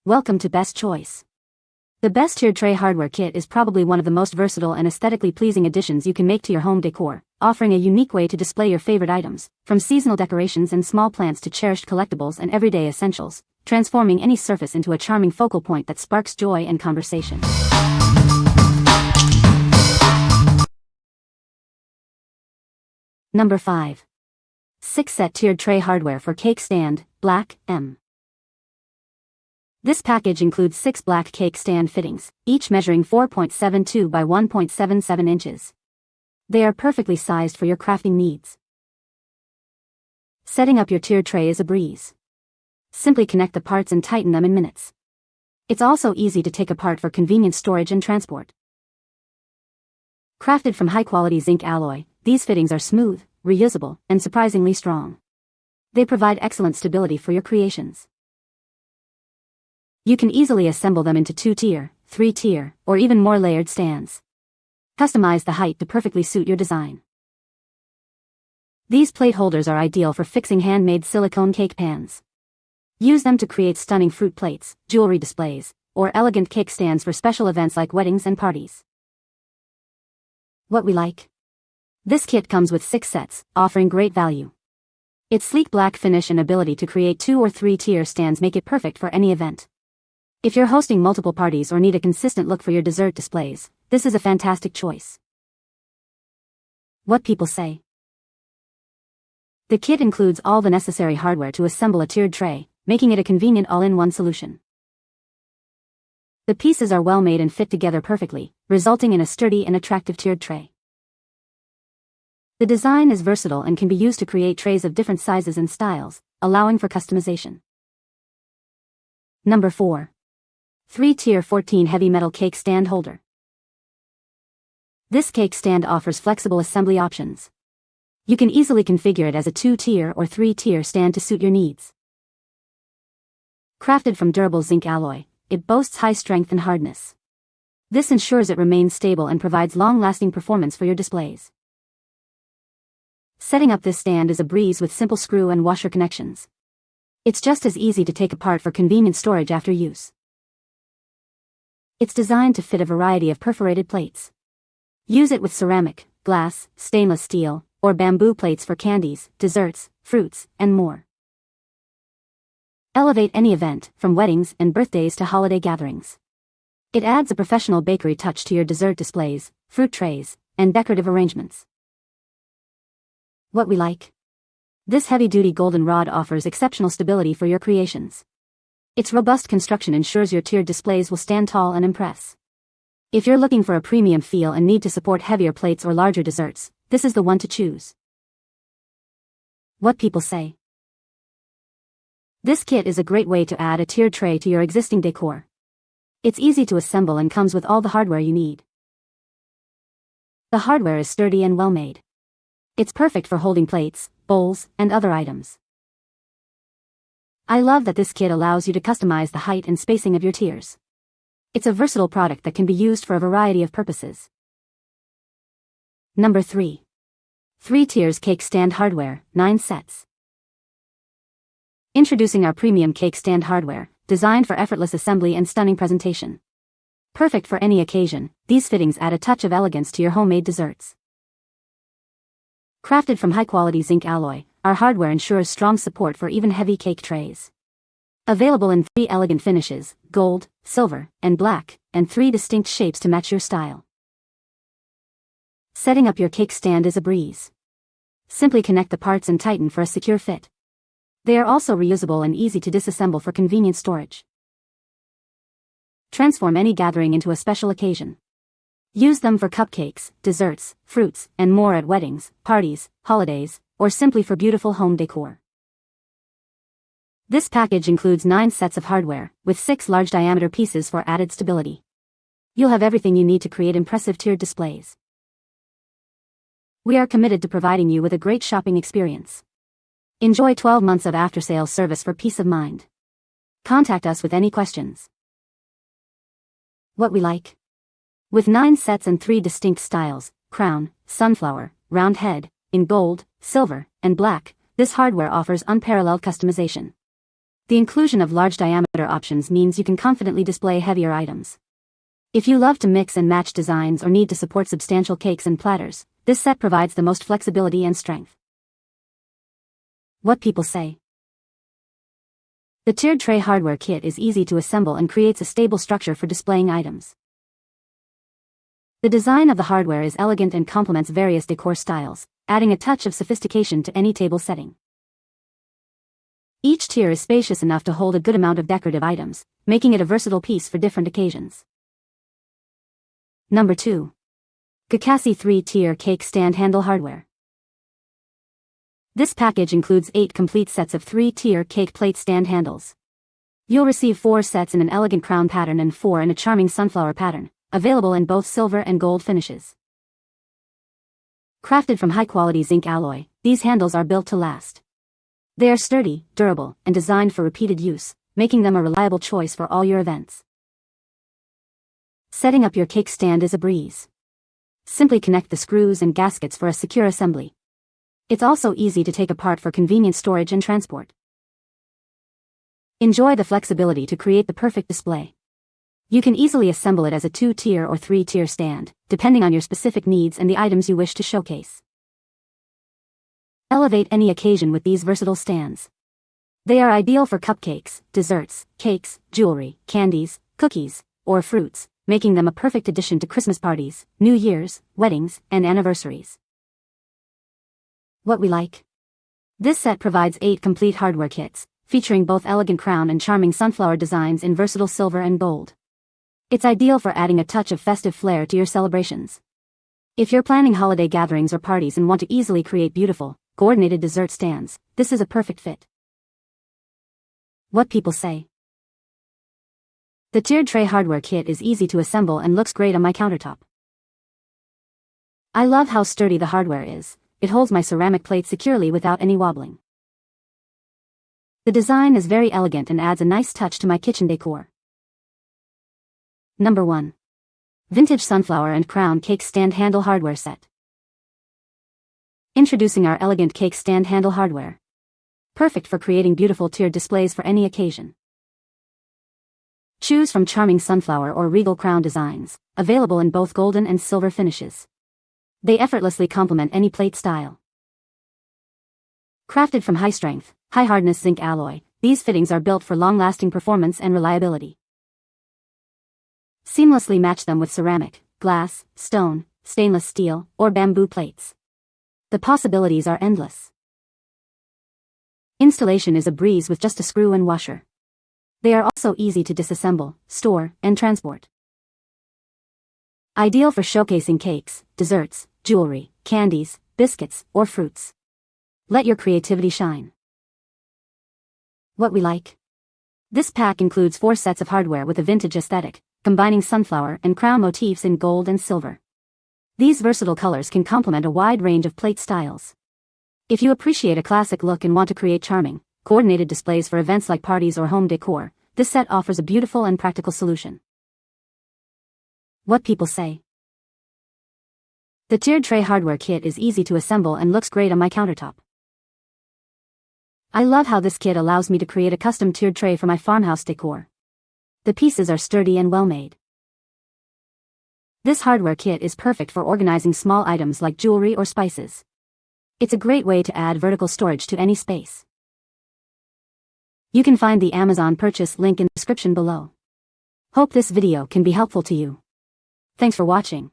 Welcome to Best Choice. The Best Tiered Tray Hardware Kit is probably one of the most versatile and aesthetically pleasing additions you can make to your home decor, offering a unique way to display your favorite items, from seasonal decorations and small plants to cherished collectibles and everyday essentials, transforming any surface into a charming focal point that sparks joy and conversation. Number 5. 6-set Tiered Tray Hardware for Cake Stand, Black, M. This package includes 6 black cake stand fittings, each measuring 4.72 by 1.77 inches. They are perfectly sized for your crafting needs. Setting up your tiered tray is a breeze. Simply connect the parts and tighten them in minutes. It's also easy to take apart for convenient storage and transport. Crafted from high-quality zinc alloy, these fittings are smooth, reusable, and surprisingly strong. They provide excellent stability for your creations. You can easily assemble them into 2-tier, 3-tier, or even more layered stands. Customize the height to perfectly suit your design. These plate holders are ideal for fixing handmade silicone cake pans. Use them to create stunning fruit plates, jewelry displays, or elegant cake stands for special events like weddings and parties. What we like? This kit comes with 6 sets, offering great value. Its sleek black finish and ability to create 2 or 3-tier stands make it perfect for any event. If you're hosting multiple parties or need a consistent look for your dessert displays, this is a fantastic choice. What people say. The kit includes all the necessary hardware to assemble a tiered tray, making it a convenient all-in-one solution. The pieces are well made and fit together perfectly, resulting in a sturdy and attractive tiered tray. The design is versatile and can be used to create trays of different sizes and styles, allowing for customization. Number 4. 3-tier 14 heavy metal cake stand holder. This cake stand offers flexible assembly options. You can easily configure it as a 2-tier or 3-tier stand to suit your needs. Crafted from durable zinc alloy, it boasts high strength and hardness. This ensures it remains stable and provides long-lasting performance for your displays. Setting up this stand is a breeze with simple screw and washer connections. It's just as easy to take apart for convenient storage after use. It's designed to fit a variety of perforated plates. Use it with ceramic, glass, stainless steel, or bamboo plates for candies, desserts, fruits, and more. Elevate any event, from weddings and birthdays to holiday gatherings. It adds a professional bakery touch to your dessert displays, fruit trays, and decorative arrangements. What we like? This heavy-duty golden rod offers exceptional stability for your creations. Its robust construction ensures your tiered displays will stand tall and impress. If you're looking for a premium feel and need to support heavier plates or larger desserts, this is the one to choose. What people say. This kit is a great way to add a tiered tray to your existing decor. It's easy to assemble and comes with all the hardware you need. The hardware is sturdy and well made. It's perfect for holding plates, bowls, and other items. I love that this kit allows you to customize the height and spacing of your tiers. It's a versatile product that can be used for a variety of purposes. Number 3. 3 tiers cake stand hardware, 9 sets. Introducing our premium cake stand hardware, designed for effortless assembly and stunning presentation. Perfect for any occasion, these fittings add a touch of elegance to your homemade desserts. Crafted from high-quality zinc alloy, our hardware ensures strong support for even heavy cake trays. Available in 3 elegant finishes, gold, silver, and black, and 3 distinct shapes to match your style. Setting up your cake stand is a breeze. Simply connect the parts and tighten for a secure fit. They are also reusable and easy to disassemble for convenient storage. Transform any gathering into a special occasion. Use them for cupcakes, desserts, fruits, and more at weddings, parties, holidays, or simply for beautiful home decor. This package includes 9 sets of hardware, with 6 large diameter pieces for added stability. You'll have everything you need to create impressive tiered displays. We are committed to providing you with a great shopping experience. Enjoy 12 months of after-sales service for peace of mind. Contact us with any questions. What we like? With 9 sets and 3 distinct styles, crown, sunflower, round head, in gold, silver, and black, this hardware offers unparalleled customization. The inclusion of large diameter options means you can confidently display heavier items. If you love to mix and match designs or need to support substantial cakes and platters, this set provides the most flexibility and strength. What people say. The tiered tray hardware kit is easy to assemble and creates a stable structure for displaying items. The design of the hardware is elegant and complements various decor styles, adding a touch of sophistication to any table setting. Each tier is spacious enough to hold a good amount of decorative items, making it a versatile piece for different occasions. Number 2. Gukasxi 3-tier cake stand handle hardware. This package includes 8 complete sets of 3-tier cake plate stand handles. You'll receive 4 sets in an elegant crown pattern and 4 in a charming sunflower pattern, available in both silver and gold finishes. Crafted from high-quality zinc alloy, these handles are built to last. They are sturdy, durable, and designed for repeated use, making them a reliable choice for all your events. Setting up your cake stand is a breeze. Simply connect the screws and gaskets for a secure assembly. It's also easy to take apart for convenient storage and transport. Enjoy the flexibility to create the perfect display. You can easily assemble it as a 2-tier or 3-tier stand, depending on your specific needs and the items you wish to showcase. Elevate any occasion with these versatile stands. They are ideal for cupcakes, desserts, cakes, jewelry, candies, cookies, or fruits, making them a perfect addition to Christmas parties, New Year's, weddings, and anniversaries. What we like. This set provides 8 complete hardware kits, featuring both elegant crown and charming sunflower designs in versatile silver and gold. It's ideal for adding a touch of festive flair to your celebrations. If you're planning holiday gatherings or parties and want to easily create beautiful, coordinated dessert stands, this is a perfect fit. What people say. The tiered tray hardware kit is easy to assemble and looks great on my countertop. I love how sturdy the hardware is. It holds my ceramic plate securely without any wobbling. The design is very elegant and adds a nice touch to my kitchen decor. Number 1. Vintage Sunflower and Crown Cake Stand Handle Hardware Set. Introducing our elegant cake stand handle hardware. Perfect for creating beautiful tiered displays for any occasion. Choose from charming sunflower or regal crown designs, available in both golden and silver finishes. They effortlessly complement any plate style. Crafted from high-strength, high-hardness zinc alloy, these fittings are built for long-lasting performance and reliability. Seamlessly match them with ceramic, glass, stone, stainless steel, or bamboo plates. The possibilities are endless. Installation is a breeze with just a screw and washer. They are also easy to disassemble, store, and transport. Ideal for showcasing cakes, desserts, jewelry, candies, biscuits, or fruits. Let your creativity shine. What we like. This pack includes 4 sets of hardware with a vintage aesthetic, combining sunflower and crown motifs in gold and silver. These versatile colors can complement a wide range of plate styles. If you appreciate a classic look and want to create charming, coordinated displays for events like parties or home decor, this set offers a beautiful and practical solution. What people say. The tiered tray hardware kit is easy to assemble and looks great on my countertop. I love how this kit allows me to create a custom tiered tray for my farmhouse decor. The pieces are sturdy and well made. This hardware kit is perfect for organizing small items like jewelry or spices. It's a great way to add vertical storage to any space. You can find the Amazon purchase link in the description below. Hope this video can be helpful to you. Thanks for watching.